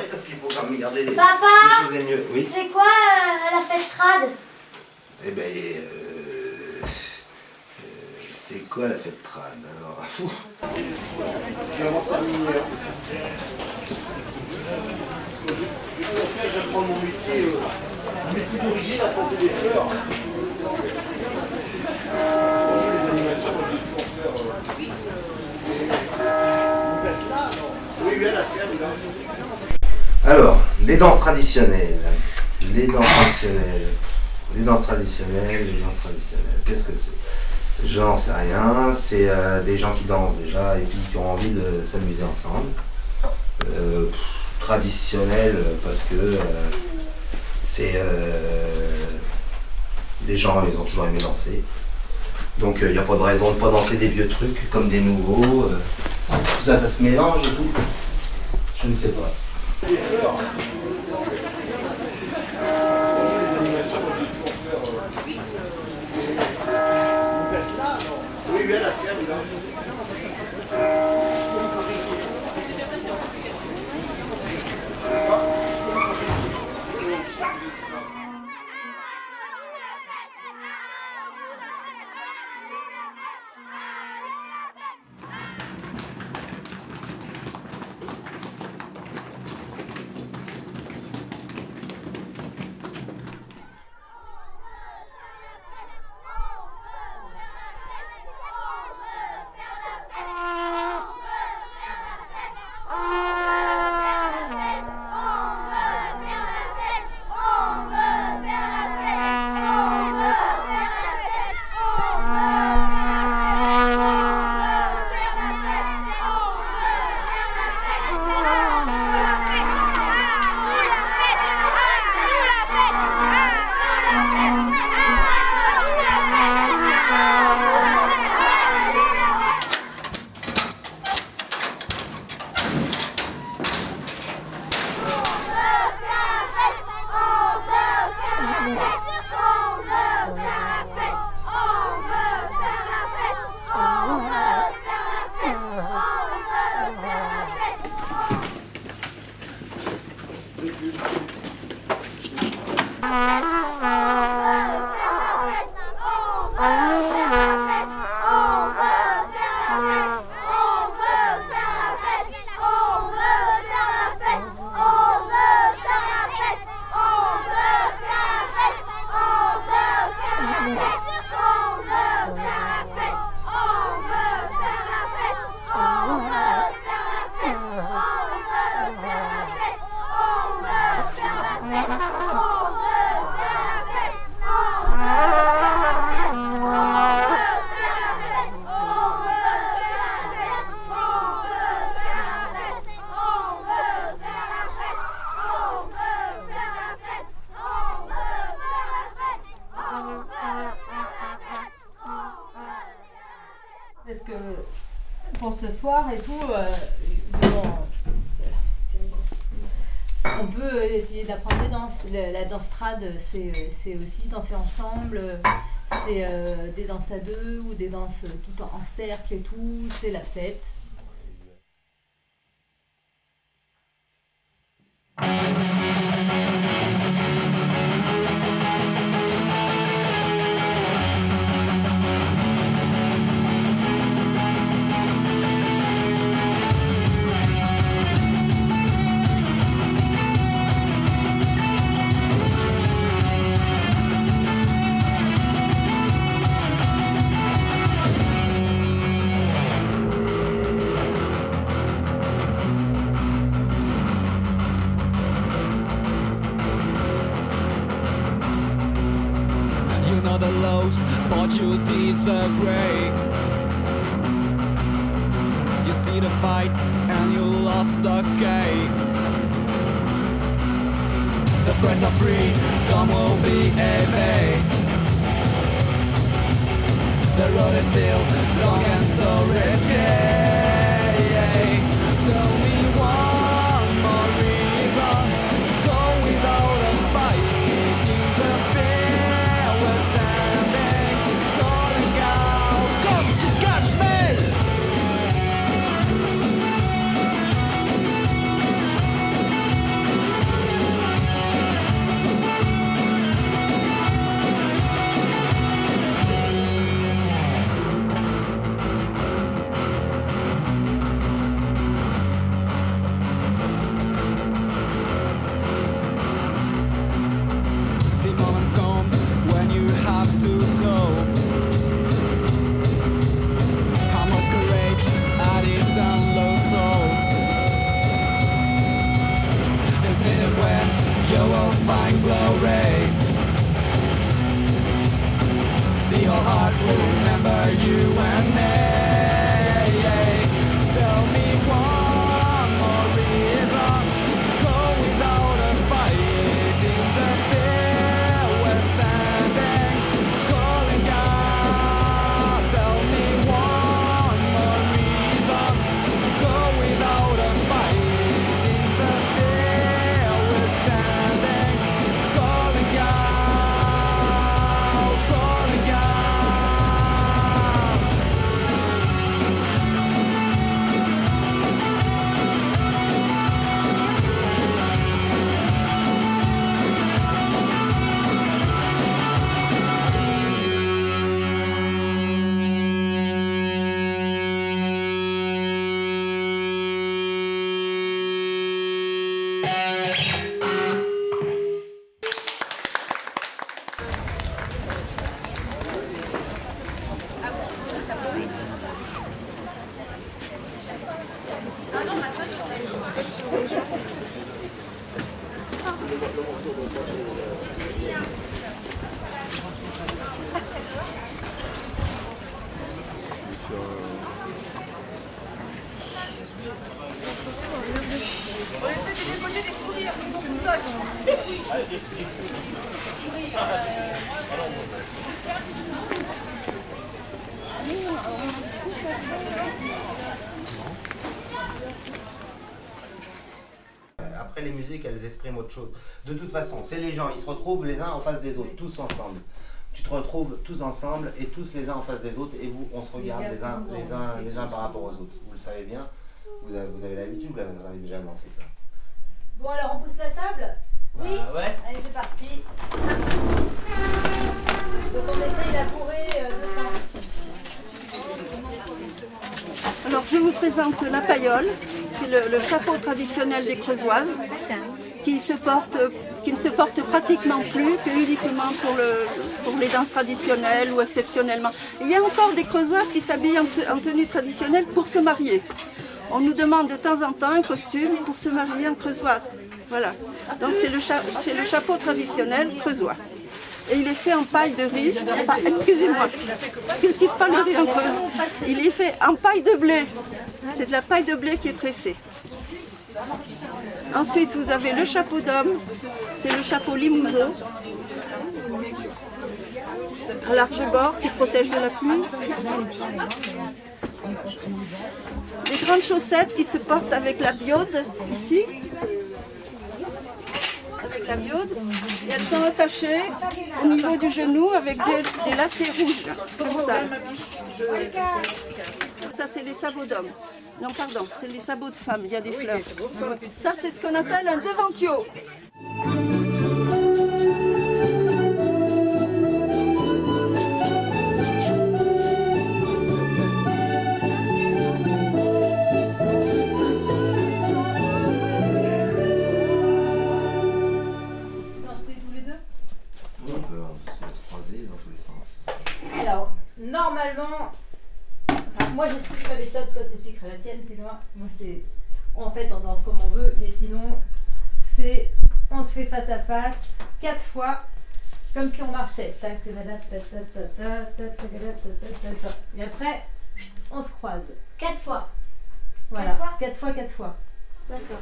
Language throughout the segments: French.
Parce qu'il faut quand même garder les Papa, souvenirs. Oui. c'est quoi la fête trad? Eh ben, c'est quoi la fête trad alors? Je vais prendre mon métier d'origine à planter des fleurs. Les animations, moi j'ai toujours faire. Oui, oui, la serre, là. Alors, les danses traditionnelles. Qu'est-ce que c'est? J'en sais rien. C'est des gens qui dansent déjà et puis qui ont envie de s'amuser ensemble. Traditionnel parce que c'est les gens, ils ont toujours aimé danser. Donc il n'y a pas de raison de ne pas danser des vieux trucs comme des nouveaux. Tout ça, ça se mélange et tout. Je ne sais pas. Les fleurs. Oui, oui, la serre, là. Parce que pour ce soir et tout, on peut essayer d'apprendre des danses. La danse trad, c'est aussi danser ensemble, c'est des danses à deux ou des danses tout en cercle et tout, c'est la fête. The lows, but you disagree. You see the fight and you lost the game. The press of freedom will be a pain. The road is still long and so risky. Tell me one more reason to go without a fight. The fear was standing, calling out, come to catch me! Après les musiques, elles expriment autre chose. De toute façon, c'est les gens, ils se retrouvent les uns en face des autres, tous ensemble. Tu te retrouves tous ensemble et tous les uns en face des autres et vous, on se regarde les uns par rapport aux autres. Vous le savez bien, vous avez l'habitude, vous avez déjà dansé. Bon alors on pousse la table? Oui. Ouais. Allez c'est parti. Donc on essaye d'apourer dedans. Alors je vous présente la paillole, c'est le chapeau traditionnel des Creusoises qui ne se porte pratiquement plus que uniquement pour les danses traditionnelles ou exceptionnellement. Il y a encore des Creusoises qui s'habillent en tenue traditionnelle pour se marier. On nous demande de temps en temps un costume pour se marier en creusoise. Voilà. Donc c'est le chapeau traditionnel creusois. Et il est fait en paille de riz. Excusez-moi, je ne cultive pas le riz en Creuse. Il est fait en paille de blé. C'est de la paille de blé qui est tressée. Ensuite, vous avez le chapeau d'homme. C'est le chapeau limousin à large bord qui protège de la pluie. Des grandes chaussettes qui se portent avec la biaude, ici. Avec la biaude. Et elles sont attachées au niveau du genou avec des lacets rouges, comme ça. Ça, c'est les sabots d'hommes. Non, pardon, c'est les sabots de femmes, il y a des fleurs. Ça, c'est ce qu'on appelle un devantio. Normalement, moi j'explique ma méthode, toi t'expliqueras la tienne, Sylvain. Moi c'est, en fait on danse comme on veut, mais sinon c'est, on se fait face à face 4 fois, comme si on marchait. Et après, on se croise. 4 fois. Voilà, 4 fois 4 fois. D'accord.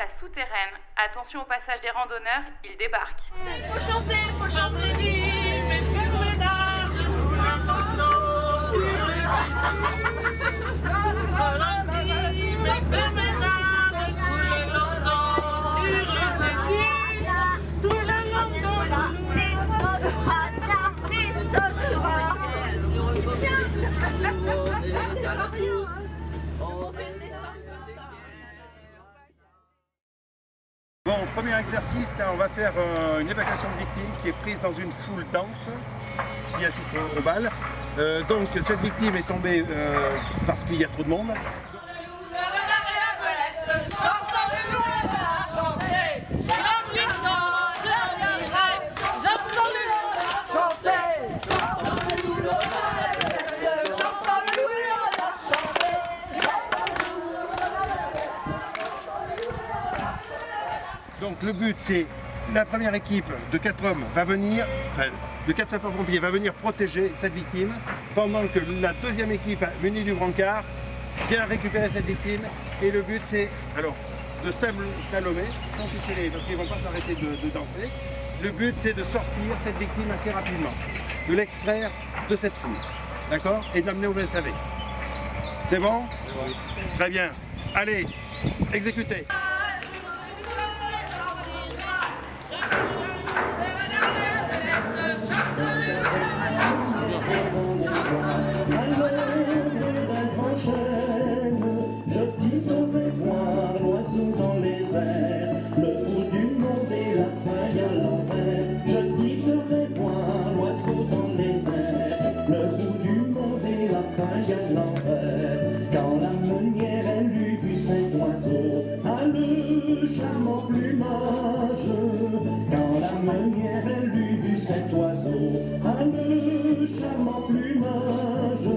la souterraine. Attention au passage des randonneurs, ils débarquent. Faut chanter. Bon, premier exercice, là, on va faire une évacuation de victime qui est prise dans une foule dense qui assiste au bal. Donc cette victime est tombée parce qu'il y a trop de monde. Donc le but c'est, la première équipe de 4 hommes va venir, enfin de 4 sapeurs-pompiers va venir protéger cette victime, pendant que la deuxième équipe munie du brancard vient récupérer cette victime. Et le but c'est, alors, de slalomer, sans tirer, parce qu'ils ne vont pas s'arrêter de danser. Le but c'est de sortir cette victime assez rapidement, de l'extraire de cette foule, d'accord, et de l'amener au VSAV. C'est bon? Oui. Très bien. Allez, exécutez. Quand la meunière elle eut vu cet oiseau, a le charmant plumage. Quand la meunière elle eut vu cet oiseau, a le charmant plumage.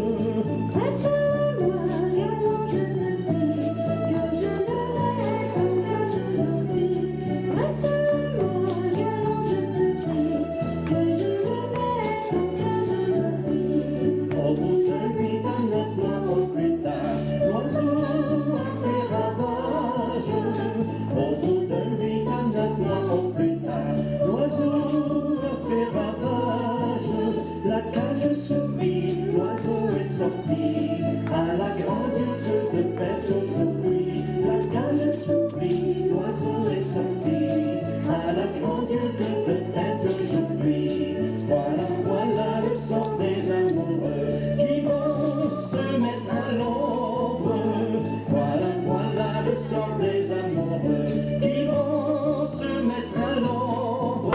Prête-moi, galant jeune fille, que je l'aurai comme je l'oublie. Prête-moi, galant jeune fille, que je l'aurai comme je l'oublie. Au bout de 8 à 9 mois plus tard, l'oiseau a fait ravage. Au bout de 8 à 9 mois plus tard, l'oiseau a fait ravage. La cage s'ouvrit, l'oiseau est sorti, à la grande gueule de pète aujourd'hui. La cage s'ouvrit, l'oiseau est sorti, à la grande gueule de pète aujourd'hui. Voilà, voilà le sort des amoureux qui vont se mettre à l'ombre. Voilà, voilà le sort des amoureux qui vont se mettre à l'ombre.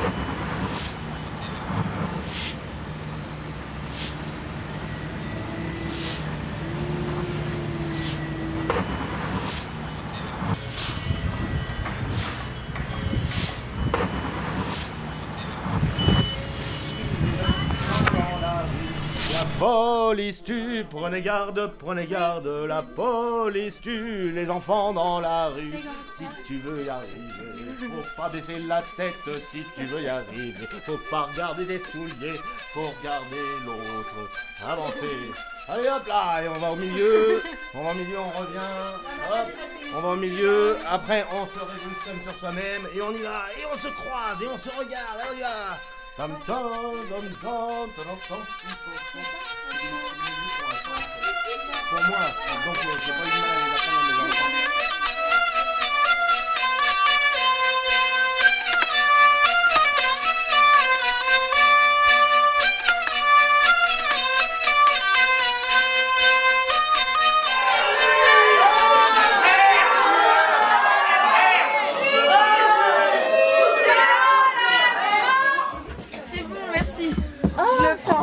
Police tue, prenez garde, la police tue les enfants dans la rue. Si tu veux y arriver, faut pas baisser la tête. Si tu veux y arriver, faut pas regarder des souliers, faut regarder l'autre. Avancer. Allez hop là, et on va au milieu, on revient, hop, on va au milieu, après on se révolutionne sur soi-même, et on y va, et on se croise, et on se regarde, et on y va. Tam tam tam tam tam tam. Pour moi, donc j'ai pas eu de mal à les apprendre à mes enfants.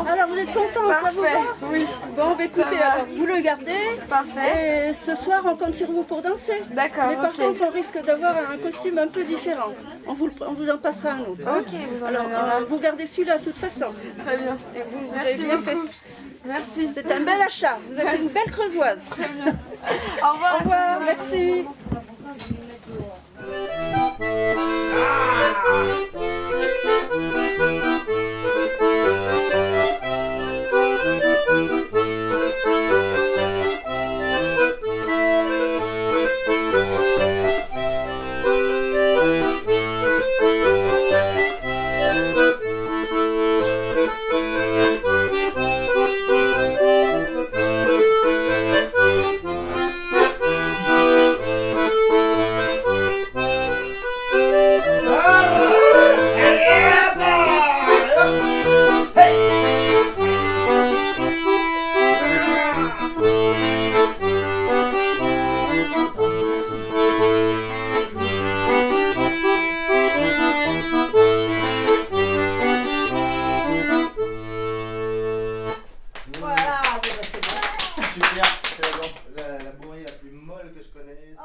Alors vous êtes contente, ça vous va? Oui. Bon, bah, écoutez, alors, vous le gardez. Parfait. Et ce soir, on compte sur vous pour danser. D'accord. Mais par ok. contre, on risque d'avoir un costume un peu différent. On vous en passera un autre. Ok, vous en Alors, avez un. vous gardez celui-là de toute façon. Très bien. Et vous Merci avez bien beaucoup. fait. Merci. C'est un bel achat. Vous êtes une belle creusoise. Au revoir. Au revoir, merci. Super, c'est la bourrée la plus molle que je connais.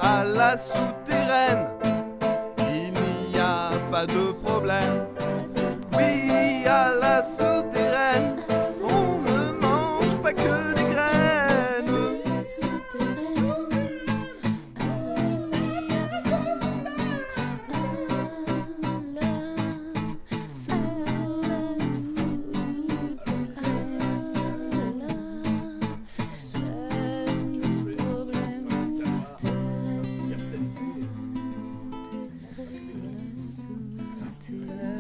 À la souterraine, il n'y a pas de problème. Oui, à la souterraine, on ne mange pas que des graines. Terrestre.